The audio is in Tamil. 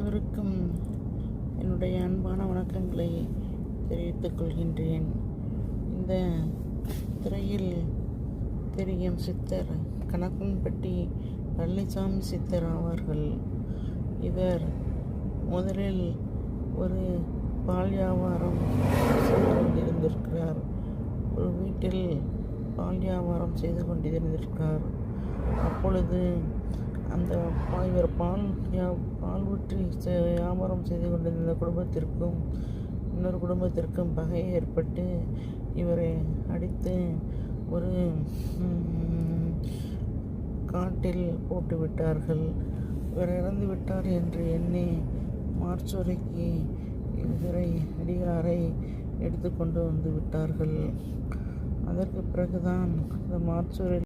அனைவருக்கும் என்னுடைய அன்பான வணக்கங்களை தெரிவித்துக் கொள்கின்றேன். இந்த திரையில் தெரியும் சித்தர் கணக்கன்பட்டி பழனிசாமி சித்தர் ஆவார்கள். இவர் முதலில் ஒரு பால் வியாபாரம் செய்து கொண்டிருந்திருக்கிறார். ஒரு வீட்டில் பால் வியாபாரம் செய்து கொண்டிருந்திருக்கிறார். அப்பொழுது அந்த இவர் பால் ஊற்றி வியாபாரம் செய்து கொண்டிருந்த குடும்பத்திற்கும் இன்னொரு குடும்பத்திற்கும் பகை ஏற்பட்டு இவரை அடித்து ஒரு காட்டில் போட்டு விட்டார்கள். இவர் இறந்து விட்டார் என்று எண்ணி மார்ச்சுவரிக்கு இவரை அடியாரை எடுத்து கொண்டு வந்து விட்டார்கள். அதற்கு பிறகுதான் இந்த மார்ச்சுவரில்